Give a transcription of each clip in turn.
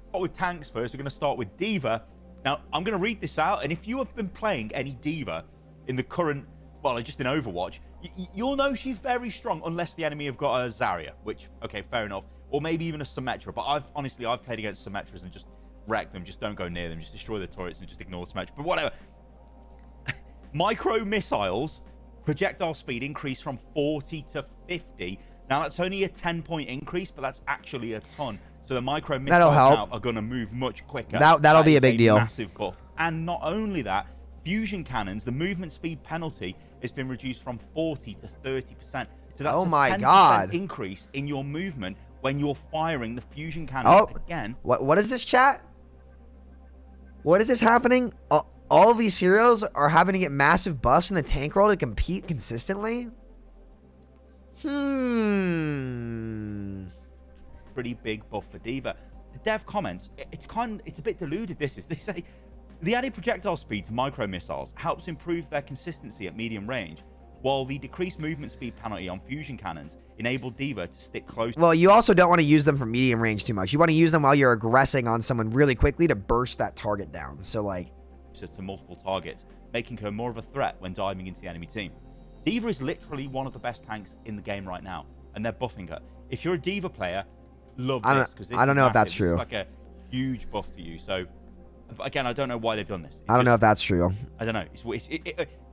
start with tanks first. We're going to start with D.Va. Now, I'm going to read this out, and if you have been playing any D.Va in the current, well, just in Overwatch, you'll know she's very strong unless the enemy have got a Zarya, which, okay, fair enough, or maybe even a Symmetra. But I've played against Symmetras and just wreck them. Just don't go near them. Just destroy the turrets and just ignore the Symmetra. But whatever. Micro missiles, projectile speed increase from 40 to 50. Now, that's only a 10-point increase, but that's actually a ton. So the micro missiles now are going to move much quicker. That'll be a big deal. Massive buff. And not only that, fusion cannons, the movement speed penalty has been reduced from 40 to 30%. So that's oh a my 10% God. increase in your movement when you're firing the fusion cannon again. What is this, chat? What is this happening? All of these heroes are having to get massive buffs in the tank role to compete consistently? Pretty big buff for D.Va. The dev comments, it's a bit deluded. They say the added projectile speed to micro missiles helps improve their consistency at medium range, while the decreased movement speed penalty on fusion cannons enabled D.Va to stick close. Well, you also don't want to use them for medium range too much. You want to use them while you're aggressing on someone really quickly to burst that target down. So like to multiple targets, making her more of a threat when diving into the enemy team. D.Va is literally one of the best tanks in the game right now, and they're buffing her. If you're a D.Va player, love this, because I don't know if that's true. It's like a huge buff to you. So again, I don't know why they've done this. I don't know if that's true. I don't know.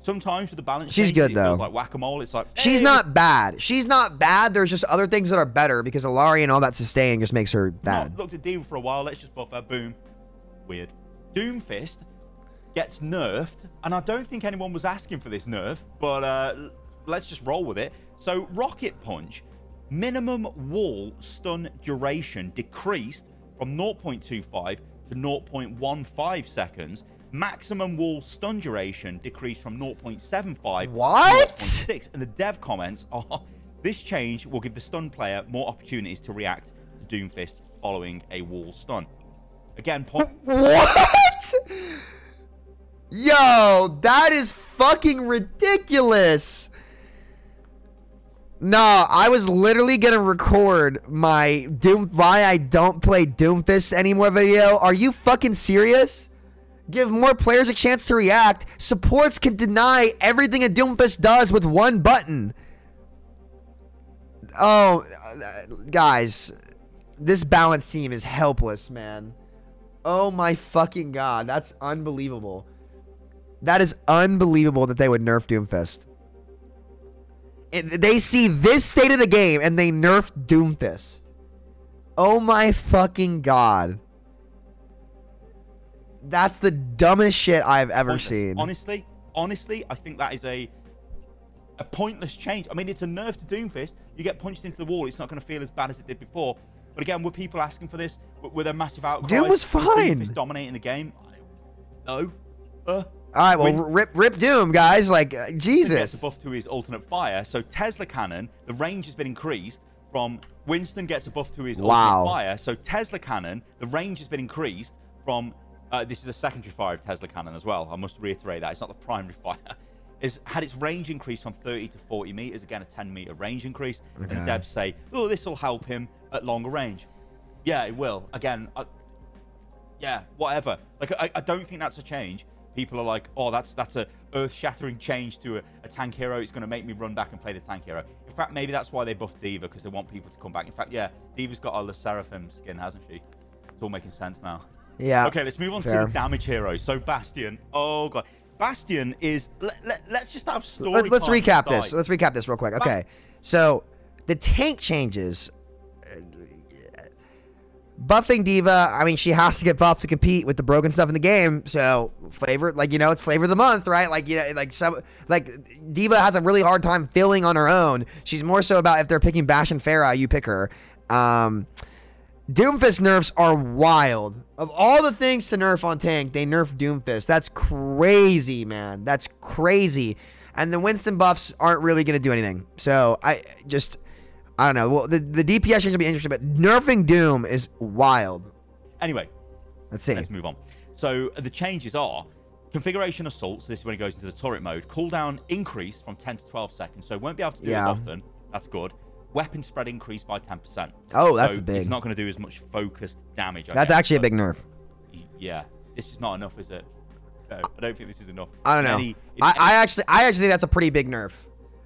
Sometimes with the balance, she's good though. It feels like whack-a-mole. It's like, she's not bad. She's not bad. There's just other things that are better because Illari and all that sustain just makes her bad. I've looked at D.Va for a while. Let's just buff her. Boom. Weird. Doomfist gets nerfed, and I don't think anyone was asking for this nerf, but let's just roll with it. So Rocket Punch, minimum wall stun duration decreased from 0.25 to 0.15 seconds. Maximum wall stun duration decreased from 0.75 what? to 0.6. And the dev comments are, this change will give the stun player more opportunities to react to Doomfist following a wall stun. Again, what? Yo, that is fucking ridiculous. Nah, I was literally gonna record my why I don't play Doomfist anymore video. Are you fucking serious? Give more players a chance to react. Supports can deny everything a Doomfist does with one button. Oh, guys, this balance team is helpless, man. Oh my fucking God, that's unbelievable. That is unbelievable that they would nerf Doomfist. They see this state of the game and they nerf Doomfist. Oh my fucking God. That's the dumbest shit I've ever seen. Honestly, I think that is a pointless change. I mean, it's a nerf to Doomfist. You get punched into the wall, it's not going to feel as bad as it did before. But again, were people asking for this? Were there massive outcries? Doom was fine. Doomfist dominating the game? No. All right, well, rip Doom, guys. Like, Jesus. Gets a buff to his alternate fire. So Tesla Cannon, the range has been increased from... Winston gets a buff to his alternate fire. So Tesla Cannon, the range has been increased from... this is a secondary fire of Tesla Cannon as well. I must reiterate that. It's not the primary fire. It's had its range increased from 30 to 40 meters. Again, a 10-meter range increase. Okay. And the devs say, oh, this will help him at longer range. Yeah, it will. Again, yeah, whatever. Like, I don't think that's a change. People are like, oh, that's a earth-shattering change to a tank hero. It's going to make me run back and play the tank hero. In fact, maybe that's why they buffed D.Va, because they want people to come back. In fact, yeah, D.Va's got a Le Seraphim skin, hasn't she? It's all making sense now. Yeah. Okay, let's move on to the damage heroes. So Bastion. Oh, God. Bastion is... Let's just have story. Let's recap this. Let's recap this real quick. Okay. So the tank changes... Buffing D.Va, I mean, she has to get buffed to compete with the broken stuff in the game. So, flavor, like, you know, it's flavor of the month, right? Like, you know, like D.Va has a really hard time filling on her own. She's more so about if they're picking Bash and Pharah, you pick her. Doomfist nerfs are wild. Of all the things to nerf on tank, they nerf Doomfist. That's crazy, man. That's crazy. And the Winston buffs aren't really going to do anything. So, I don't know. Well, the DPS change will be interesting, but nerfing Doom is wild. Anyway, let's see. Let's move on. So the changes are configuration assaults. This is when it goes into the turret mode. Cooldown increased from 10 to 12 seconds, so it won't be able to do as often. That's good. Weapon spread increased by 10%. Oh, that's so big. It's not going to do as much focused damage. That's actually a big nerf. Yeah. This is not enough, is it? No, I don't think this is enough. I don't know. I actually think that's a pretty big nerf.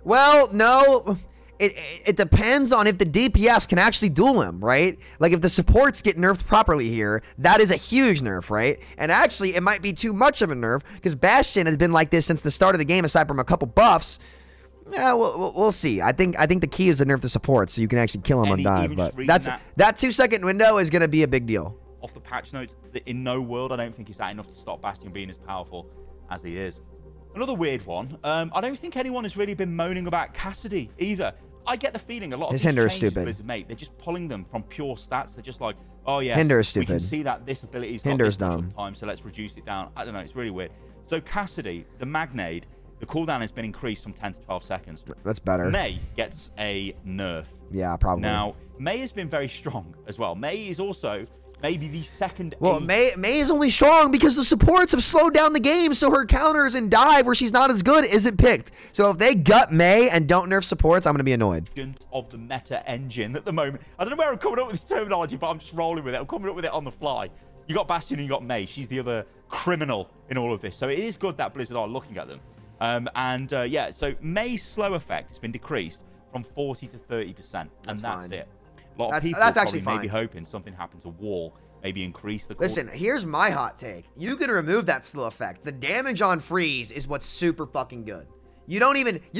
Well, no. It depends on if the DPS can actually duel him, right? Like, if the supports get nerfed properly here, that is a huge nerf, right? And actually, it might be too much of a nerf, because Bastion has been like this since the start of the game, aside from a couple buffs. Yeah, we'll see. I think the key is to nerf the support, so you can actually kill him on dive. But that 2-second window is going to be a big deal. Off the patch notes, in no world, I don't think it's that enough to stop Bastion being as powerful as he is. Another weird one. I don't think anyone has really been moaning about Cassidy either. I get the feeling a lot of his these Hinder is changes stupid. Blizzard make, they're just pulling them from pure stats. They're just like, oh yeah, Hinder is we can stupid. see that this ability's got Hinder's this much dumb. uptime, so let's reduce it down. I don't know, it's really weird. So Cassidy, the Magnade, the cooldown has been increased from 10 to 12 seconds. That's better. Mei gets a nerf. Yeah, probably. Now, Mei has been very strong as well. Mei is also maybe the second. Well, Mei is only strong because the supports have slowed down the game, so her counters and dive where she's not as good isn't picked. So if they gut Mei and don't nerf supports, I'm going to be annoyed. Of the meta engine at the moment. I don't know where I'm coming up with this terminology, but I'm just rolling with it. I'm coming up with it on the fly. You got Bastion and you got Mei. She's the other criminal in all of this. So it is good that Blizzard are looking at them. Yeah, so Mei's slow effect has been decreased from 40 to 30%. And that's it. A lot of people that's actually maybe hoping something happens to Wall, maybe increase the... Listen, here's my hot take. You can remove that slow effect. The damage on freeze is what's super fucking good. You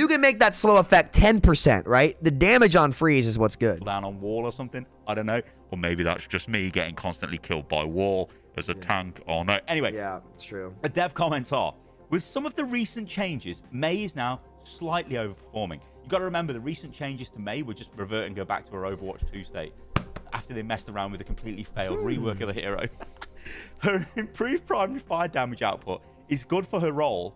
can make that slow effect 10%, right? The damage on freeze is what's good. Down on Wall or something, I don't know. Or maybe that's just me getting constantly killed by Wall as a tank. Oh no. Anyway. Yeah, it's true. The dev comments are, with some of the recent changes, Mei is now slightly overperforming. You got to remember the recent changes to Mei would just revert and go back to her Overwatch 2 state after they messed around with a completely failed rework of the hero. Her improved primary fire damage output is good for her role.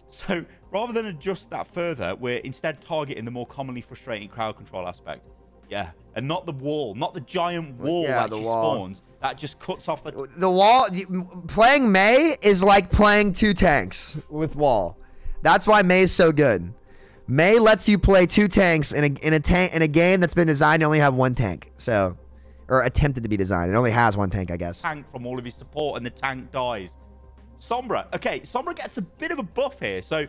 So rather than adjust that further, we're instead targeting the more commonly frustrating crowd control aspect. Yeah, and not the wall, not the giant wall that she spawns. That just cuts off the wall. Playing Mei is like playing two tanks with wall. That's why Mei is so good. Mei lets you play two tanks in a game that's been designed to only have one tank. So, or attempted to be designed. It only has one tank, I guess. Tank from all of his support, and the tank dies. Sombra. Okay, Sombra gets a bit of a buff here. So,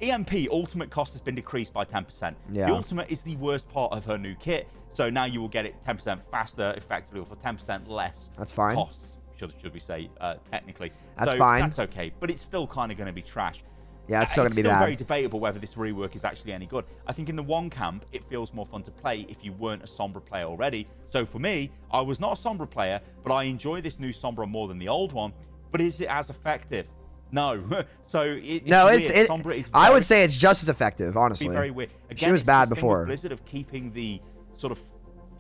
EMP ultimate cost has been decreased by 10%. Yeah. The ultimate is the worst part of her new kit. So now you will get it 10% faster, effectively, or for 10% less. That's fine. Cost, should we say, technically. That's fine. That's okay, but it's still kind of going to be trash. Yeah, it's still going to be bad. It's still very debatable whether this rework is actually any good. I think in the one camp, it feels more fun to play if you weren't a Sombra player already. So for me, I was not a Sombra player, but I enjoy this new Sombra more than the old one. But is it as effective? No. So I would say it's just as effective, honestly. Very weird. Again, she was bad before. Blizzard of keeping the sort of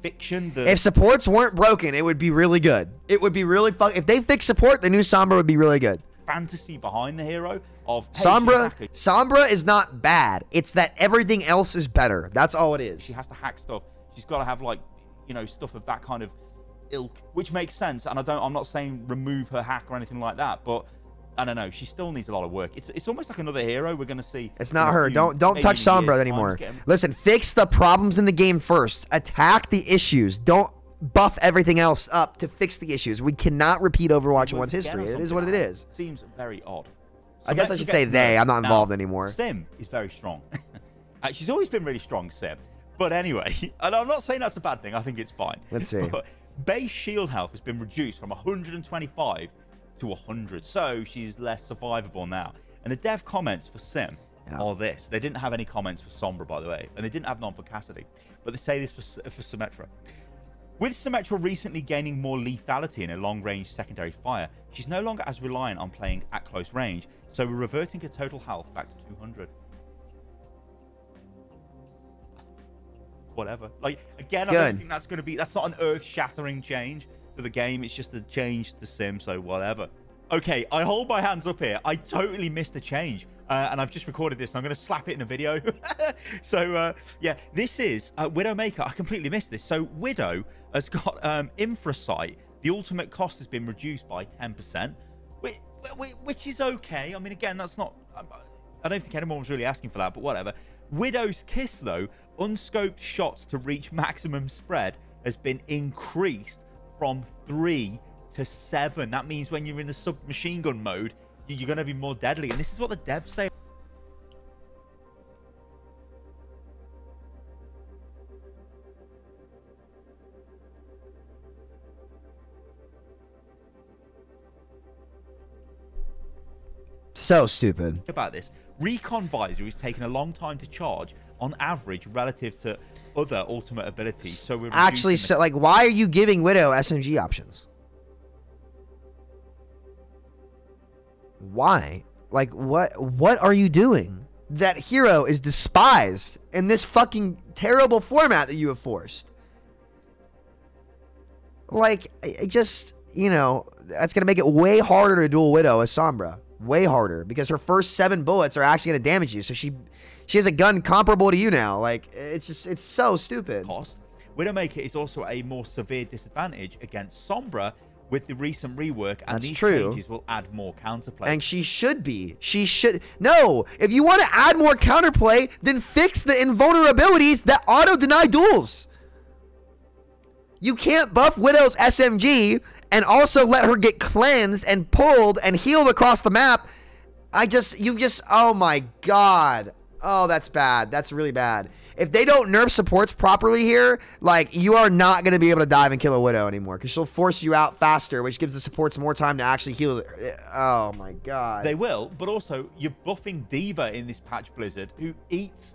fiction. If supports weren't broken, it would be really good. It would be really fun. If they fix support, the new Sombra would be really good. Fantasy behind the hero of hey, Sombra is not bad. It's that everything else is better. That's all it is. She has to hack stuff. She's got to have, like, you know, stuff of that kind of ilk, which makes sense. And I'm not saying remove her hack or anything like that, but I don't know. She still needs a lot of work. It's almost like another hero we're going to see. It's not her. Don't touch Sombra anymore. Listen, fix the problems in the game first. Attack the issues. Don't buff everything else up to fix the issues. We cannot repeat Overwatch 1's history. It is what it is. Seems very odd. I guess I should say they. I'm not involved anymore. Sim is very strong. She's always been really strong, Sim. But anyway, and I'm not saying that's a bad thing. I think it's fine. Let's see. But base shield health has been reduced from 125 to 100. So she's less survivable now. And the dev comments for Sim are this. They didn't have any comments for Sombra, by the way. And they didn't have none for Cassidy. But they say this for Symmetra. With Symmetra recently gaining more lethality in a long-range secondary fire, she's no longer as reliant on playing at close range, so we're reverting her total health back to 200. Whatever. Like, again, I don't think that's going to be... That's not an earth-shattering change to the game. It's just a change to Sim, so whatever. Okay, I hold my hands up here. I totally missed the change. And I've just recorded this. So I'm going to slap it in a video. So, yeah, this is Widowmaker. I completely missed this. So, Widow has got Infrasight. The ultimate cost has been reduced by 10%, which is okay. I mean, again, that's not... I don't think anyone was really asking for that, but whatever. Widow's Kiss, though, unscoped shots to reach maximum spread has been increased from 3 to 7. That means when you're in the submachine gun mode, you're going to be more deadly. And this is what the devs say. So stupid. About this, Recon Visor is taking a long time to charge on average relative to other ultimate abilities. So we're actually, so like, why are you giving Widow SMG options? Why? Like, what are you doing? That hero is despised in this fucking terrible format that you have forced. Like, it just, you know, that's gonna make it way harder to duel Widow as Sombra. Way harder, because her first 7 bullets are actually going to damage you. So she has a gun comparable to you now. Like, it's so stupid. Widowmaker is also a more severe disadvantage against Sombra with the recent rework, and these true. Changes will add more counterplay. And she should be. No, if you want to add more counterplay, then fix the invulnerabilities that auto-deny duels. You can't buff Widow's SMG and also let her get cleansed and pulled and healed across the map. Oh my god. Oh, that's bad. That's really bad. If they don't nerf supports properly here, like, you are not going to be able to dive and kill a Widow anymore, because she'll force you out faster, which gives the supports more time to actually heal. Oh my god. They will, but also you're buffing D.Va in this patch, Blizzard, who eats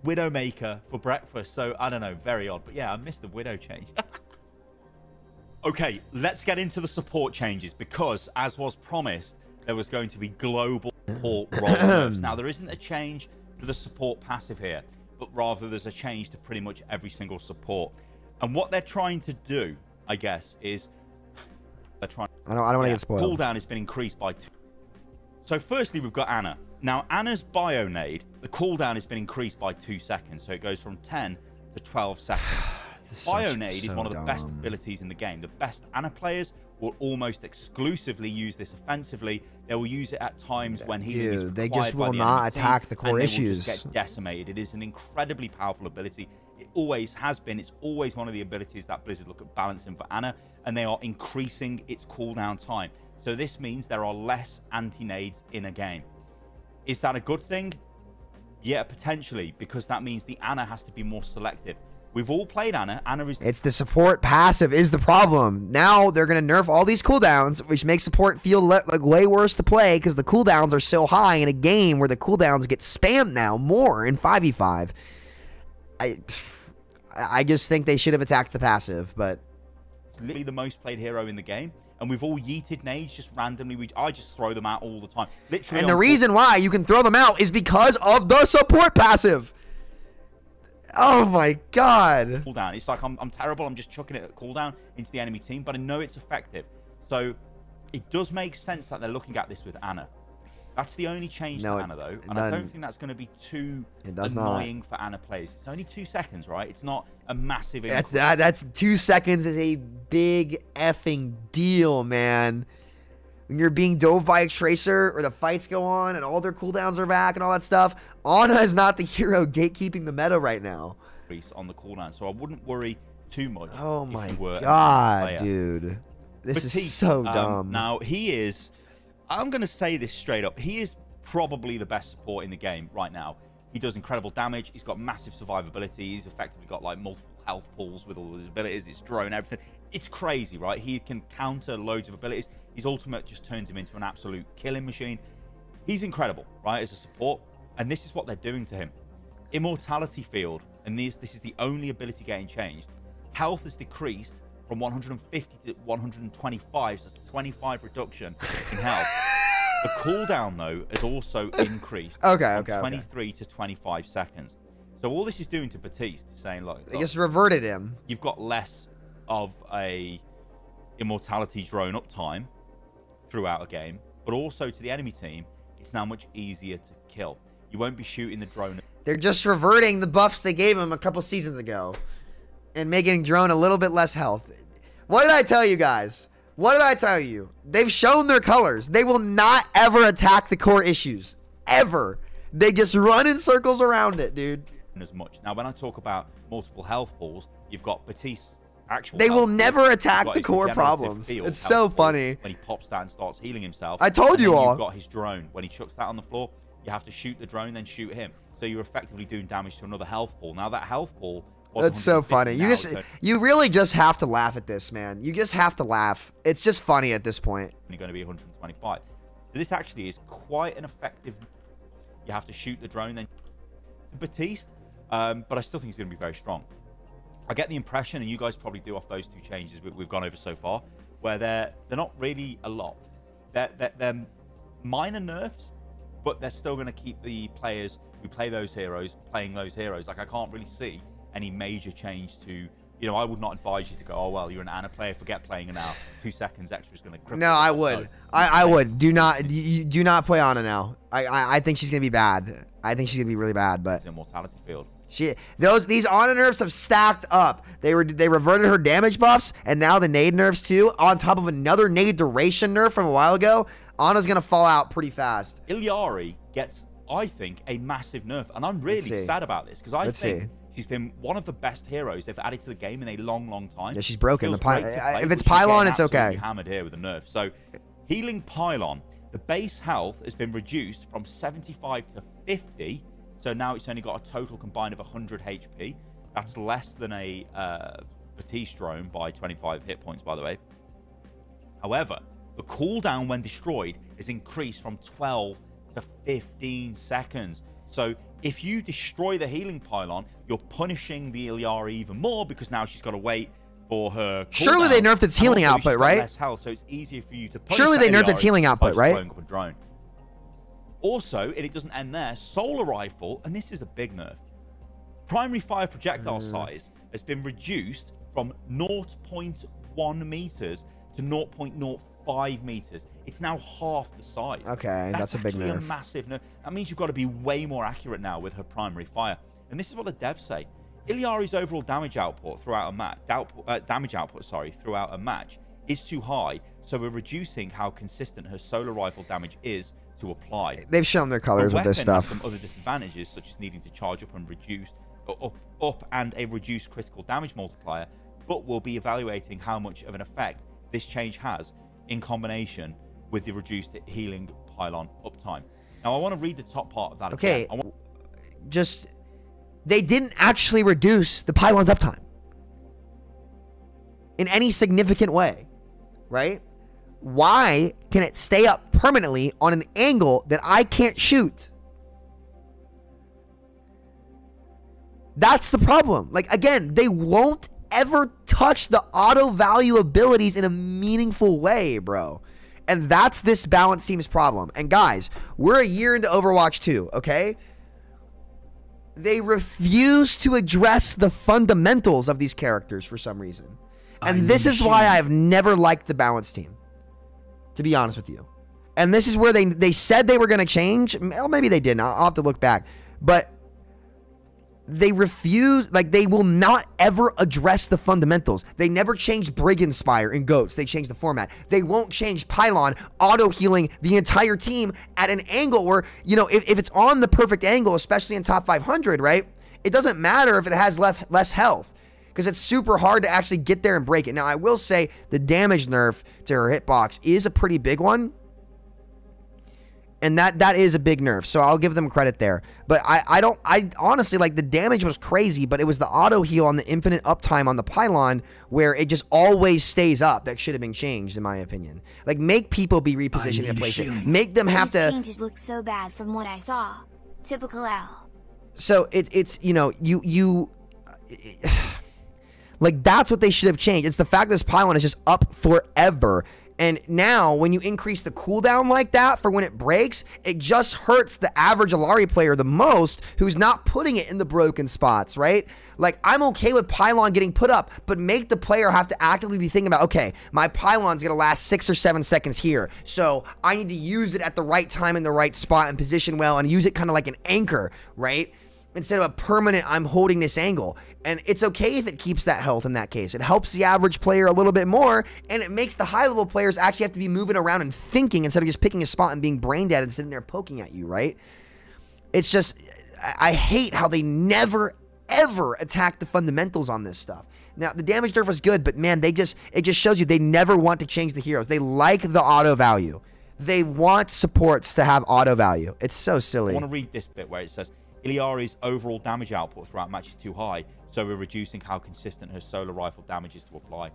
Widowmaker for breakfast. So I don't know, very odd. But yeah, I missed the Widow change. Okay, let's get into the support changes, because, as was promised, there was going to be global support roll-ups. Now, there isn't a change to the support passive here, but rather there's a change to pretty much every single support. And what they're trying to do, I guess, is they're trying. I don't want to get spoiled. Cooldown has been increased by 2. So, firstly, we've got Ana. Now, Ana's Bionade, the cooldown has been increased by 2 seconds, so it goes from 10 to 12 seconds. Bionade is one of the best abilities in the game. The best Ana players will almost exclusively use this offensively. They will use it at times when healing is required. They just will not attack the core issues. They will just get decimated. It is an incredibly powerful ability. It always has been. It's always one of the abilities that Blizzard look at balancing for Ana, and they are increasing its cooldown time. So this means there are less anti-nades in a game. Is that a good thing? Yeah, potentially, because that means the Ana has to be more selective. We've all played Ana. Ana is... It's the support passive is the problem. Now they're going to nerf all these cooldowns, which makes support feel like way worse to play, because the cooldowns are so high in a game where the cooldowns get spammed now more in 5v5. I just think they should have attacked the passive, but... It's literally the most played hero in the game, and we've all yeeted nades just randomly. I just throw them out all the time. Literally. And the reason why you can throw them out is because of the support passive. Oh my god. Cooldown. It's like I'm terrible. I'm just chucking it at cooldown into the enemy team, but I know it's effective. So it does make sense that they're looking at this with Ana. That's the only change to Ana, though. And I don't think that's going to be too annoying for Ana players. It's only 2 seconds, right? It's not a massive... That's 2 seconds is a big effing deal, man. When you're being dove by a Tracer, or the fights go on and all their cooldowns are back and all that stuff, Ana is not the hero gatekeeping the meta right now. On the cooldown, so I wouldn't worry too much. Oh my god, dude. This is so dumb. Now, he is... I'm going to say this straight up. He is probably the best support in the game right now. He does incredible damage. He's got massive survivability. He's effectively got like multiple health pools with all his abilities. His drone, everything. It's crazy, right? He can counter loads of abilities. His ultimate just turns him into an absolute killing machine. He's incredible, right, as a support. And this is what they're doing to him. Immortality field, and this is the only ability getting changed. Health has decreased from 150 to 125, so it's a 25 reduction in health. The cooldown, though, has also increased from 23 to 25 seconds. So all this is doing to Baptiste is saying, look, they just reverted him. You've got less of a immortality drone uptime throughout a game, but also to the enemy team, it's now much easier to kill. You won't be shooting the drone. They're just reverting the buffs they gave him a couple seasons ago and making drone a little bit less health. What did I tell you guys? What did I tell you? They've shown their colors. They will not ever attack the core issues. Ever. They just run in circles around it, dude. As much. Now, when I talk about multiple health pools, you've got Batiste actual. They will never attack the core problems. It's so funny. When he pops that and starts healing himself. I told you all. You've got his drone. When he chucks that on the floor, you have to shoot the drone, then shoot him. So you're effectively doing damage to another health pool. Now that health pool. That's so funny. You really just have to laugh at this, man. You just have to laugh. It's just funny at this point. You're going to be 125. So this actually is quite an effective. You have to shoot the drone, then Batiste. But I still think he's going to be very strong. I get the impression, and you guys probably do off those two changes we've gone over so far, where they're not really a lot. They're minor nerfs, but they're still going to keep the players who play those heroes playing those heroes. Like, I can't really see any major change to, you know, I would not advise you to go, oh, well, you're an Ana player, forget playing it now. 2 seconds extra is going to cripple. No, I would. No. I would. Do not play Ana now. I think she's going to be bad. I think she's going to be really bad, but. It's Immortality Field. These Ana nerfs have stacked up. They reverted her damage buffs, and now the nade nerfs too, on top of another nade duration nerf from a while ago. Ana's gonna fall out pretty fast. Illari gets, I think, a massive nerf, and I'm really sad about this because I think she's been one of the best heroes they've added to the game in a long time. Yeah, she's broken. If it's Pylon, it's okay. Hammered here with a nerf. So, healing Pylon, the base health has been reduced from 75 to 50. So now it's only got a total combined of 100 HP. That's less than a Batiste drone by 25 hit points, by the way. However, the cooldown when destroyed is increased from 12 to 15 seconds. So if you destroy the healing Pylon, you're punishing the Illari even more because now she's got to wait for her cooldown. Surely they nerfed its healing output, right? Less health, so it's easier for you to punish. Surely they nerfed its healing output, right? Up a drone. Also, and it doesn't end there, Solar Rifle, and this is a big nerf, primary fire projectile size has been reduced from 0.1 meters to 0.05 meters. It's now half the size. Okay, that's a big nerf. A massive nerf. That means you've got to be way more accurate now with her primary fire. And this is what the devs say. Illari's overall damage output throughout a match, throughout a match is too high, so we're reducing how consistent her solar rifle damage is to apply. They've shown their colors with this stuff. Some other disadvantages, such as needing to charge up and reduce up and a reduced critical damage multiplier, but we'll be evaluating how much of an effect this change has in combination with the reduced healing Pylon uptime. Now, I want to read the top part of that. Okay, just they didn't actually reduce the Pylon's uptime in any significant way, right? Why can it stay up permanently on an angle that I can't shoot? That's the problem. Like, again, they won't ever touch the auto value abilities in a meaningful way, bro. And that's this balance team's problem. And guys, we're a year into Overwatch 2, okay? They refuse to address the fundamentals of these characters for some reason. And this is why I've never liked the balance team, to be honest with you. And this is where they said they were going to change. Well, maybe they didn't. I'll have to look back. But they refuse, like, they will not ever address the fundamentals. They never changed Brigand Spire in GOATS. They changed the format. They won't change Pylon auto-healing the entire team at an angle where, you know, if it's on the perfect angle, especially in top 500, right? It doesn't matter if it has less health, because it's super hard to actually get there and break it. Now, I will say the damage nerf to her hitbox is a pretty big one. And that is a big nerf, so I'll give them credit there. But I honestly, like, the damage was crazy, but it was the auto heal on the infinite uptime on the Pylon where it just always stays up that should have been changed, in my opinion. Like, make people be repositioned in place. Make them have to. These changes look so bad from what I saw. Typical L. So it's you know like, that's what they should have changed. It's the fact that this Pylon is just up forever. And now, when you increase the cooldown like that for when it breaks, it just hurts the average Illari player the most, who's not putting it in the broken spots, right? Like, I'm okay with Pylon getting put up, but make the player have to actively be thinking about, okay, my Pylon's gonna last 6 or 7 seconds here, so I need to use it at the right time in the right spot and position well and use it kind of like an anchor, right? Instead of a permanent, I'm holding this angle. And it's okay if it keeps that health in that case. It helps the average player a little bit more, and it makes the high-level players actually have to be moving around and thinking instead of just picking a spot and being brain dead and sitting there poking at you, right? It's just, I hate how they never, ever attack the fundamentals on this stuff. Now, the damage nerf was good, but man, it just shows you they never want to change the heroes. They like the auto value. They want supports to have auto value. It's so silly. I want to read this bit where it says, Illari's overall damage output throughout match is too high, so we're reducing how consistent her solar rifle damage is to apply.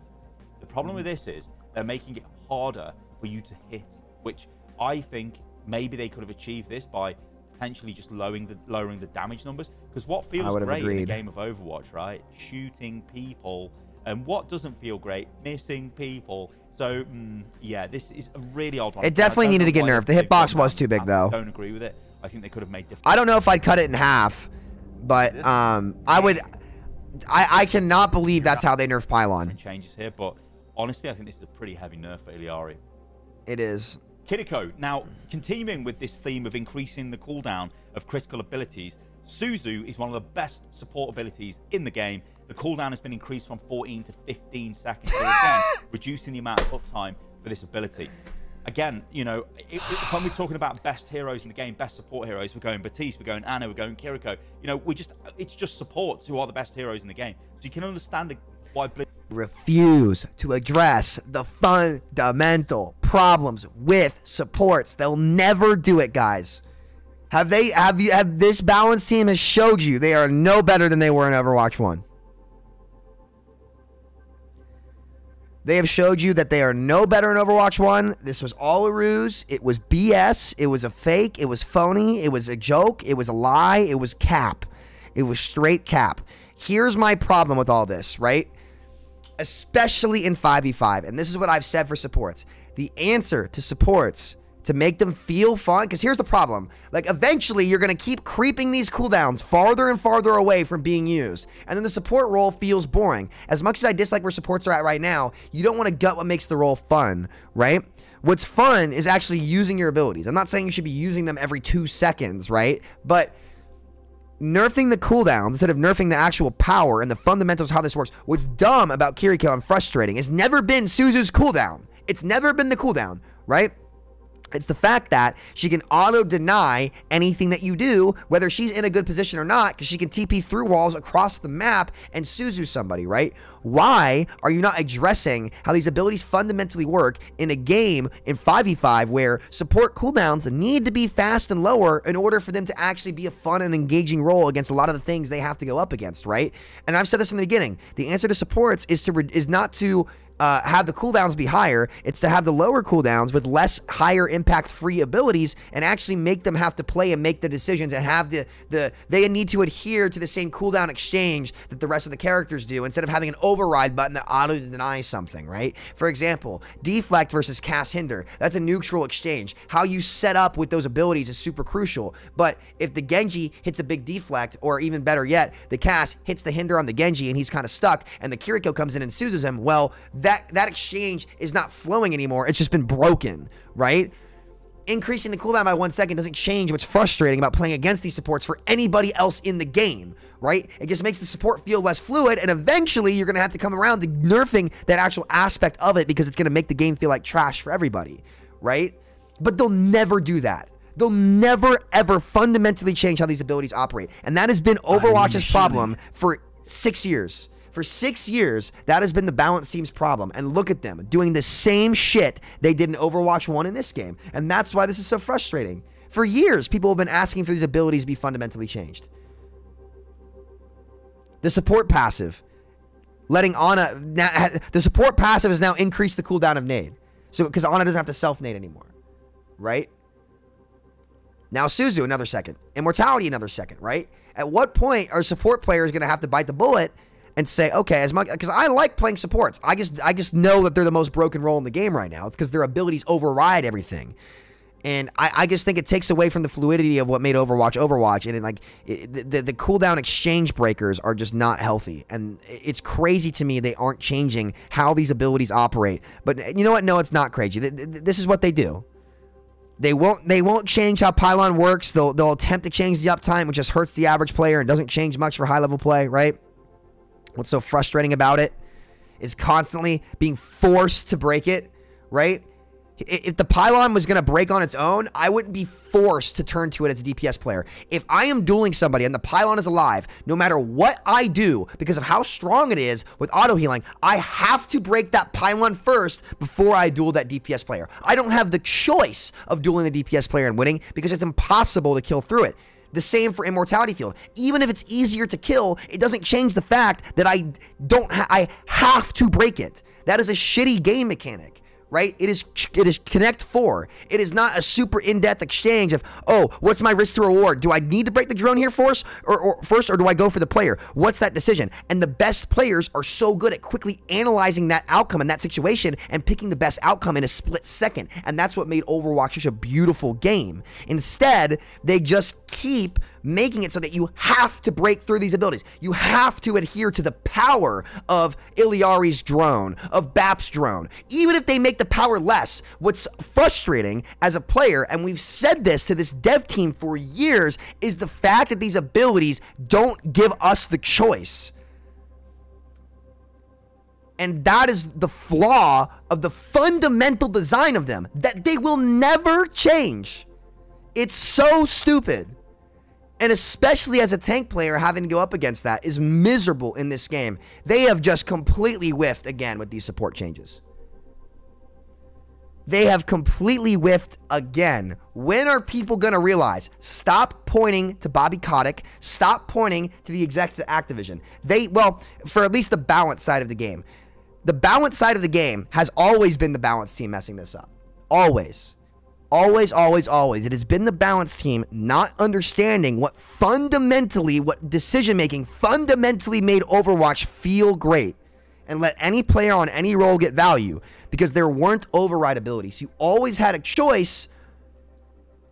The problem with this is they're making it harder for you to hit, which I think maybe they could have achieved this by potentially just lowering the damage numbers. Because what feels great in a game of Overwatch, right? Shooting people. And what doesn't feel great? Missing people. So, yeah, this is a really odd one. It definitely needed to get nerfed. The hitbox was too big, though. I don't agree with it. I think they could have made different. I don't know if I'd cut it in half, but I cannot believe that's how they nerf Pylon. Changes here, but honestly, I think this is a pretty heavy nerf for Illari. It is. Kiriko. Now, continuing with this theme of increasing the cooldown of critical abilities, Suzu is one of the best support abilities in the game. The cooldown has been increased from 14 to 15 seconds, so again, reducing the amount of uptime for this ability. Again, you know, when we're talking about best heroes in the game, best support heroes, we're going Baptiste, we're going Ana, we're going Kiriko. You know, it's just supports who are the best heroes in the game. So you can understand why Blitz refuse to address the fundamental problems with supports. They'll never do it, guys. Have this balanced team has showed you they are no better than they were in Overwatch 1. They have showed you that they are no better in Overwatch 1. This was all a ruse. It was BS. It was a fake. It was phony. It was a joke. It was a lie. It was cap. It was straight cap. Here's my problem with all this, right? Especially in 5v5. And this is what I've said for supports. The answer to supports to make them feel fun, because here's the problem. Like, eventually, you're going to keep creeping these cooldowns farther and farther away from being used. And then the support role feels boring. As much as I dislike where supports are at right now, you don't want to gut what makes the role fun, right? What's fun is actually using your abilities. I'm not saying you should be using them every 2 seconds, right? But nerfing the cooldowns instead of nerfing the actual power and the fundamentals of how this works. What's dumb about Kiriko and frustrating has never been Suzu's cooldown. It's never been the cooldown, right? It's the fact that she can auto-deny anything that you do, whether she's in a good position or not, because she can TP through walls across the map and Suzu somebody, right? Why are you not addressing how these abilities fundamentally work in a game in 5v5 where support cooldowns need to be fast and lower in order for them to actually be a fun and engaging role against a lot of the things they have to go up against, right? And I've said this from the beginning. The answer to supports is not to have the cooldowns be higher. It's to have the lower cooldowns with less higher impact free abilities and actually make them have to play and make the decisions and have they need to adhere to the same cooldown exchange that the rest of the characters do instead of having an override button that auto denies something, right? For example, deflect versus cast hinder. That's a neutral exchange. How you set up with those abilities is super crucial. But if the Genji hits a big deflect, or even better yet, the cast hits the hinder on the Genji and he's kind of stuck and the Kiriko comes in and Suzes him, well, that exchange is not flowing anymore. It's just been broken, right? Increasing the cooldown by 1 second doesn't change what's frustrating about playing against these supports for anybody else in the game, right? It just makes the support feel less fluid, and eventually you're going to have to come around to nerfing that actual aspect of it because it's going to make the game feel like trash for everybody, right? But they'll never do that. They'll never, ever fundamentally change how these abilities operate. And that has been Overwatch's problem for 6 years. For 6 years, that has been the balance team's problem. And look at them doing the same shit they did in Overwatch 1 in this game. And that's why this is so frustrating. For years, people have been asking for these abilities to be fundamentally changed. The support passive, letting Ana, the support passive has now increased the cooldown of nade. So, because Ana doesn't have to self-nade anymore, right? Now Suzu, another second. Immortality, another second, right? At what point are support players going to have to bite the bullet and say, okay, as much, because I like playing supports. I just know that they're the most broken role in the game right now. It's because their abilities override everything. And I just think it takes away from the fluidity of what made Overwatch. And the cooldown exchange breakers are just not healthy. And it's crazy to me they aren't changing how these abilities operate. But you know what? No, it's not crazy. This is what they do. They won't change how Pylon works. They'll attempt to change the uptime, which just hurts the average player and doesn't change much for high-level play, right? What's so frustrating about it is constantly being forced to break it, right? If the pylon was going to break on its own, I wouldn't be forced to turn to it as a DPS player. If I am dueling somebody and the pylon is alive, no matter what I do, because of how strong it is with auto healing, I have to break that pylon first before I duel that DPS player. I don't have the choice of dueling the DPS player and winning because it's impossible to kill through it. The same for Immortality Field. Even if it's easier to kill, it doesn't change the fact that I have to break it. That is a shitty game mechanic. Right? It is Connect 4. It is not a super in-depth exchange of, oh, what's my risk to reward? Do I need to break the drone here first, or do I go for the player? What's that decision? And the best players are so good at quickly analyzing that outcome in that situation and picking the best outcome in a split second. And that's what made Overwatch such a beautiful game. Instead, they just keep making it so that you have to break through these abilities. You have to adhere to the power of Illari's drone, of Bap's drone. Even if they make the power less, what's frustrating as a player, and we've said this to this dev team for years, is the fact that these abilities don't give us the choice. And that is the flaw of the fundamental design of them, that they will never change. It's so stupid. And especially as a tank player, having to go up against that is miserable in this game. They have just completely whiffed again with these support changes. They have completely whiffed again. When are people going to realize? Stop pointing to Bobby Kotick. Stop pointing to the execs at Activision. Well, for at least the balance side of the game. The balance side of the game has always been the balance team messing this up. Always. Always, always, always. It has been the balance team not understanding what decision-making fundamentally made Overwatch feel great and let any player on any role get value because there weren't override abilities. You always had a choice.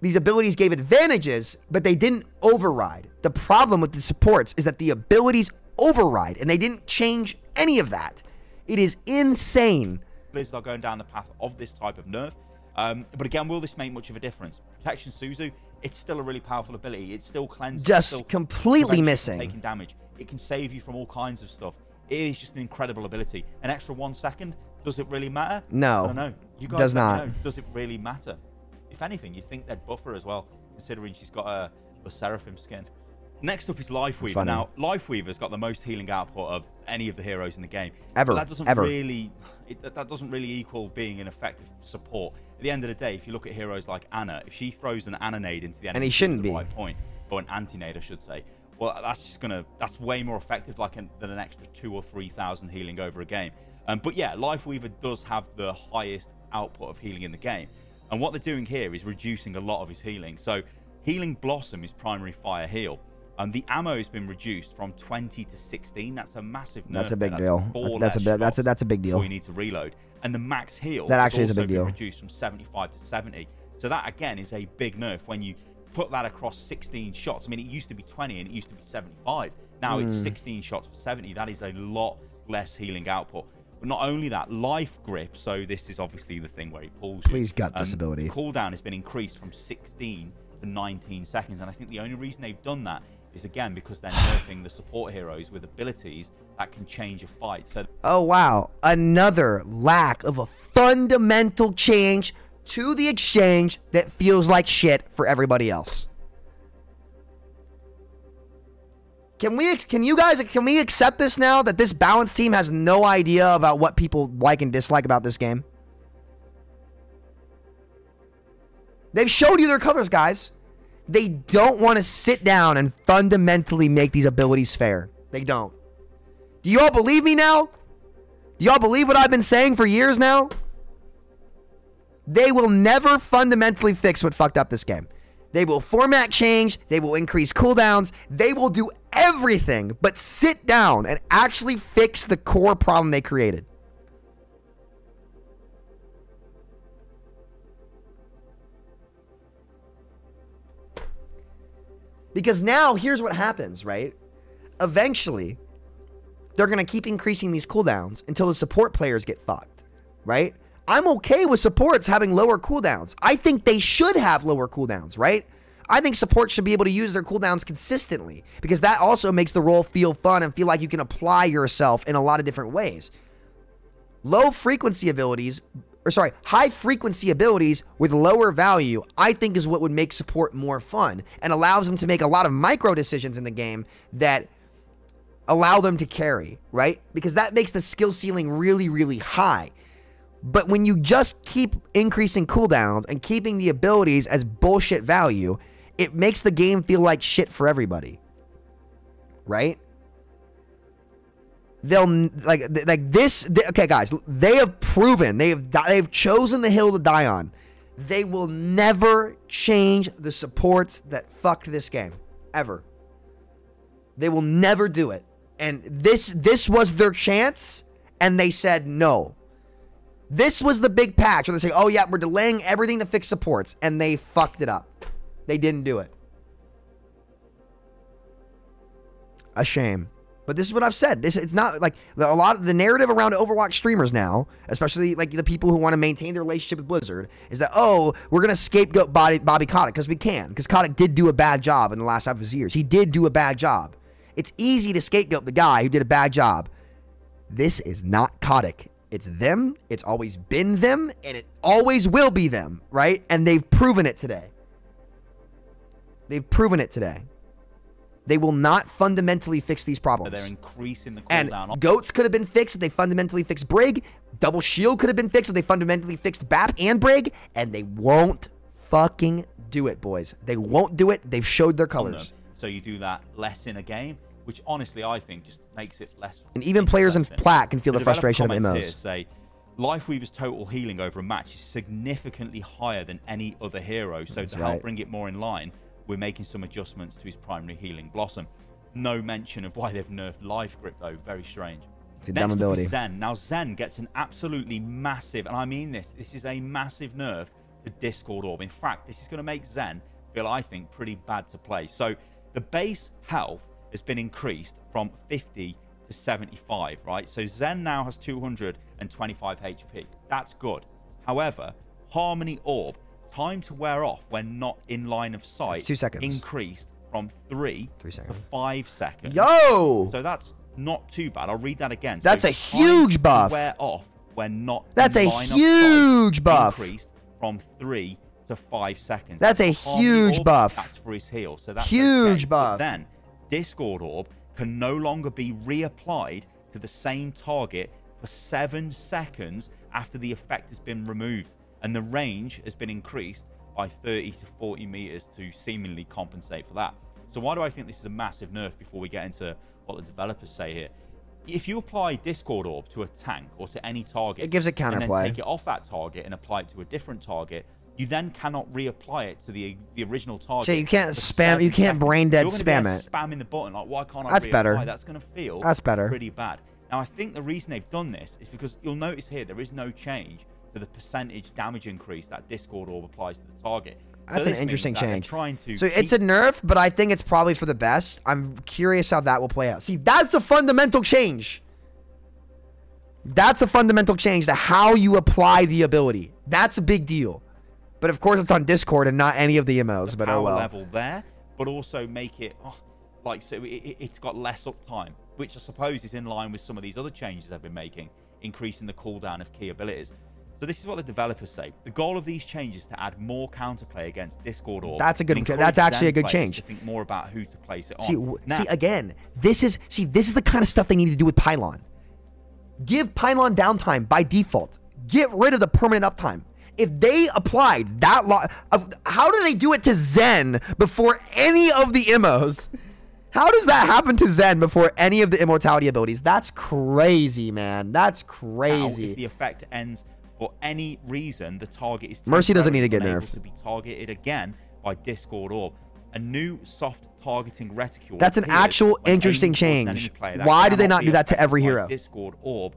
These abilities gave advantages, but they didn't override. The problem with the supports is that the abilities override, and they didn't change any of that. It is insane. Blizzard are going down the path of this type of nerf. But again, will this make much of a difference? Protection Suzu, it's still a really powerful ability. It's still cleansing. Just completely missing. Taking damage. It can save you from all kinds of stuff. It is just an incredible ability. An extra 1 second, does it really matter? No. I don't know. You guys does not. Know. Does it really matter? If anything, you think they'd buffer as well, considering she's got a Seraphim skin. Next up is Lifeweaver. Now, Lifeweaver's got the most healing output of any of the heroes in the game. Ever. But that doesn't really equal being an effective support. At the end of the day, if you look at heroes like Ana, if she throws an Ana nade into the enemy, and he shouldn't at be the right point, or an anti-nade, I should say, well, that's way more effective than an extra 2,000 or 3,000 healing over a game. But yeah, Lifeweaver does have the highest output of healing in the game. And what they're doing here is reducing a lot of his healing. So healing Blossom is primary fire heal. The ammo has been reduced from 20 to 16. That's a massive nerf. That's a big deal. That's a big deal. Before you need to reload. And the max heal that actually is a big deal. Reduced from 75 to 70. So that again is a big nerf when you put that across 16 shots. I mean, it used to be 20 and it used to be 75. Now it's 16 shots for 70. That is a lot less healing output. But not only that, life grip. So this is obviously the thing where he pulls you. Please gut this ability. Cooldown has been increased from 16 to 19 seconds. And I think the only reason they've done that is again because they're nerfing the support heroes with abilities that can change a fight. So oh wow, another lack of a fundamental change to the exchange that feels like shit for everybody else. Can we accept this now, that this balance team has no idea about what people like and dislike about this game? They've showed you their colors, guys. They don't want to sit down and fundamentally make these abilities fair. They don't. Do you all believe me now? Do y'all believe what I've been saying for years now? They will never fundamentally fix what fucked up this game. They will format change. They will increase cooldowns. They will do everything but sit down and actually fix the core problem they created. Because now, here's what happens, right? Eventually, they're going to keep increasing these cooldowns until the support players get fucked, right? I'm okay with supports having lower cooldowns. I think they should have lower cooldowns, right? I think support should be able to use their cooldowns consistently because that also makes the role feel fun and feel like you can apply yourself in a lot of different ways. Low frequency abilities high frequency abilities with lower value, I think is what would make support more fun and allows them to make a lot of micro decisions in the game that allow them to carry, right? Because that makes the skill ceiling really, really high. But when you just keep increasing cooldowns and keeping the abilities as bullshit value, it makes the game feel like shit for everybody, right? They'll like this. Okay, guys, they have proven they've chosen the hill to die on. They will never change the supports that fucked this game ever. They will never do it. And this was their chance, and they said no. This was the big patch where they say, "Oh yeah, we're delaying everything to fix supports," and they fucked it up. They didn't do it. A shame. But this is what I've said. It's not like a lot of the narrative around Overwatch streamers now, especially like the people who want to maintain their relationship with Blizzard, is that, oh, we're going to scapegoat Bobby Kotick because we can. Because Kotick did do a bad job in the last half of his years. He did do a bad job. It's easy to scapegoat the guy who did a bad job. This is not Kotick. It's them. It's always been them. And it always will be them, right? And they've proven it today. They've proven it today. They will not fundamentally fix these problems. They're increasing the cooldown. And Goats could have been fixed if they fundamentally fixed Brig. Double Shield could have been fixed if they fundamentally fixed BAP and Brig. And they won't fucking do it, boys. They won't do it. They've showed their colors. So you do that less in a game, which honestly I think just makes it less. And even players in Plat can feel the frustration of MMOs. Say, Lifeweaver's total healing over a match is significantly higher than any other hero. So to help bring it more in line, we're making some adjustments to his primary healing Blossom. No mention of why they've nerfed Life Grip, though. Very strange. It's a dumb ability. Zen. Now, Zen gets an absolutely massive, and I mean this is a massive nerf to Discord Orb. In fact, this is going to make Zen feel, I think, pretty bad to play. So the base health has been increased from 50 to 75, right? So Zen now has 225 HP. That's good. However, Harmony Orb, time to wear off when not in line of sight, 2 seconds. Increased from 3 to 5 seconds. Yo! So that's not too bad. I'll read that again. That's so a huge buff. Wear off when not That's in a line huge of sight, buff. Increased from 3 to 5 seconds. That's a huge buff. That's for his heal. So that's huge okay. buff. But then Discord Orb can no longer be reapplied to the same target for 7 seconds after the effect has been removed. And the range has been increased by 30 to 40 meters to seemingly compensate for that. So why do I think this is a massive nerf before we get into what the developers say here? If you apply Discord Orb to a tank or to any target, it gives it counterplay. And then take it off that target and apply it to a different target, you then cannot reapply it to the original target. So you can't spam, you can't brain dead spam it. Spamming the button, like, why can't I That's reapply? better. That's going to feel pretty bad. Now, I think the reason they've done this is because you'll notice here there is no change to the percentage damage increase that Discord Orb applies to the target. That's an interesting change. So it's a nerf, but I think it's probably for the best. I'm curious how that will play out. See, that's a fundamental change. That's a fundamental change to how you apply the ability. That's a big deal. But of course, it's on Discord and not any of the MMOs. But oh well. Level there, but also make it so it's got less uptime, which I suppose is in line with some of these other changes they've been making, increasing the cooldown of key abilities. So this is what the developers say. The goal of these changes is to add more counterplay against Discord Orb. That's a good. That's actually a good change. To think more about who to place it on. See again. This is the kind of stuff they need to do with Pylon. Give Pylon downtime by default. Get rid of the permanent uptime. If they applied that how do they do it to Zen before any of the immos? How does that happen to Zen before any of the immortality abilities? That's crazy, man. That's crazy. Now, if the effect ends for any reason, the target is Mercy doesn't need to get nerfed. To be targeted again by Discord Orb. A new soft targeting reticule. That's an actual interesting change. Why do they not do that to every hero? Discord Orb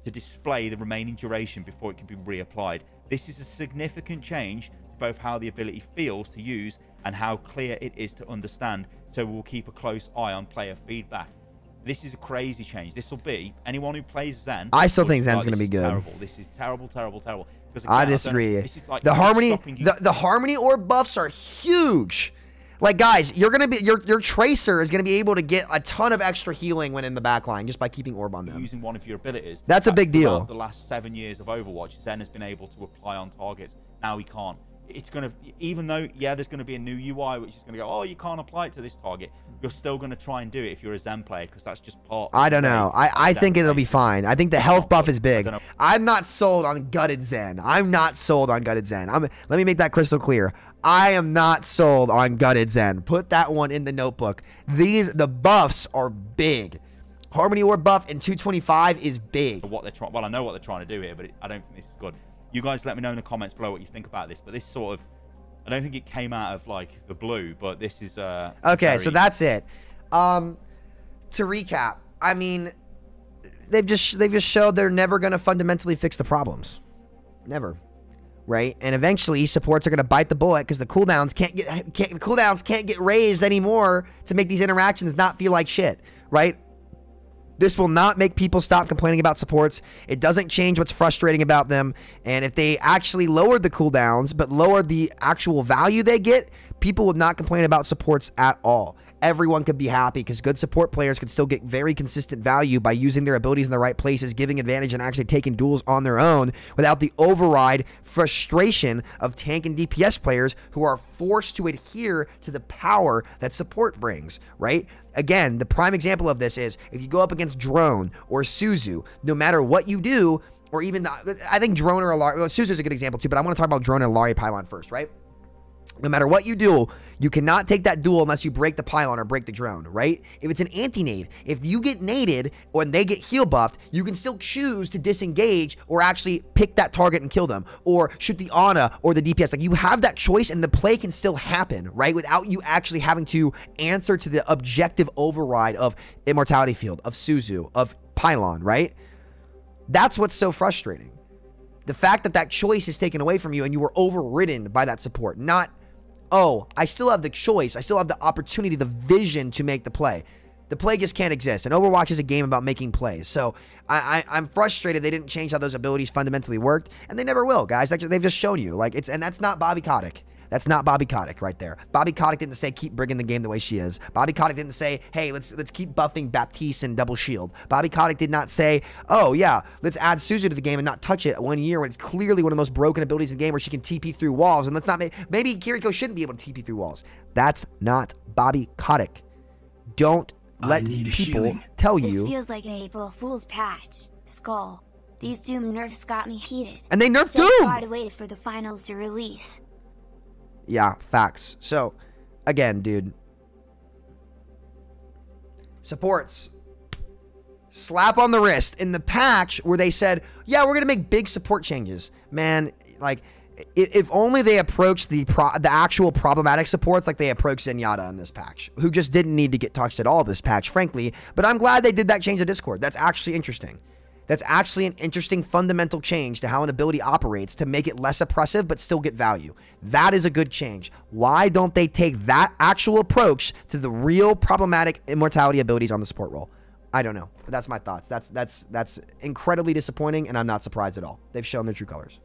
to display the remaining duration before it can be reapplied. This is a significant change to both how the ability feels to use and how clear it is to understand. So we'll keep a close eye on player feedback. This is a crazy change. This will be anyone who plays Zen. I still think Zen's going to be good. Terrible. This is terrible, terrible, terrible. I disagree. This is like the harmony orb buffs are huge. Like, guys, you're gonna be your Tracer is gonna be able to get a ton of extra healing when in the back line just by keeping orb on them. Using one of your abilities. That's a big deal. The last 7 years of Overwatch, Zen has been able to apply on targets. Now he can't. It's gonna, even though there's gonna be a new UI which is gonna go, oh, you can't apply it to this target. You're still gonna try and do it if you're a Zen player because that's just part. I don't know. I think it'll be fine. I think the health buff is big. I'm not sold on gutted Zen. I'm not sold on gutted Zen. Let me make that crystal clear. I am not sold on gutted Zen. Put that one in the notebook. The buffs are big. Harmony Orb buff in 225 is big. What they're trying. Well, I know what they're trying to do here, but I don't think this is good. You guys let me know in the comments below what you think about this. But this sort of, I don't think it came out of like the blue, but this is okay, so that's it. To recap, I mean, they've just showed they're never going to fundamentally fix the problems. Never. Right? And eventually supports are going to bite the bullet because the cooldowns can't get raised anymore to make these interactions not feel like shit, right? This will not make people stop complaining about supports. It doesn't change what's frustrating about them. And if they actually lowered the cooldowns, but lowered the actual value they get, people would not complain about supports at all. Everyone could be happy because good support players could still get very consistent value by using their abilities in the right places, giving advantage and actually taking duels on their own without the override frustration of tank and DPS players who are forced to adhere to the power that support brings, right? Again, the prime example of this is if you go up against Drone or Suzu, no matter what you do, or even, I think Drone or Illari, well, Suzu's a good example too, but I want to talk about Drone and Illari pylon first, right? No matter what you do, you cannot take that duel unless you break the pylon or break the drone, right? If it's an anti-nade, if you get naded or they get heal buffed, you can still choose to disengage or actually pick that target and kill them or shoot the Ana or the DPS. Like, you have that choice and the play can still happen, right? Without you actually having to answer to the objective override of Immortality Field, of Suzu, of pylon, right? That's what's so frustrating. The fact that that choice is taken away from you and you were overridden by that support, not, oh, I still have the choice. I still have the opportunity, the vision to make the play. The play just can't exist. And Overwatch is a game about making plays. So I'm frustrated they didn't change how those abilities fundamentally worked. And they never will, guys. They've just shown you. Like, and that's not Bobby Kotick. That's not Bobby Kotick right there. Bobby Kotick didn't say keep bringing the game the way she is. Bobby Kotick didn't say, hey, let's keep buffing Baptiste and double shield. Bobby Kotick did not say, oh yeah, let's add Suzu to the game and not touch it 1 year when it's clearly one of the most broken abilities in the game where she can TP through walls. And let's not maybe Kiriko shouldn't be able to TP through walls. That's not Bobby Kotick. Don't let people tell you. This feels like an April Fool's patch. Skull. These Doom nerfs got me heated. And they nerfed Doom! Just gotta wait for the finals to release. Yeah, facts. So, again, dude. Supports. Slap on the wrist. In the patch where they said, yeah, we're going to make big support changes. Man, like, if only they approached the actual problematic supports like they approached Zenyatta in this patch, who just didn't need to get touched at all this patch, frankly. But I'm glad they did that change to Discord. That's actually interesting. That's actually an interesting fundamental change to how an ability operates to make it less oppressive but still get value. That is a good change. Why don't they take that actual approach to the real problematic immortality abilities on the support role? I don't know. But that's my thoughts. That's incredibly disappointing, and I'm not surprised at all. They've shown their true colors.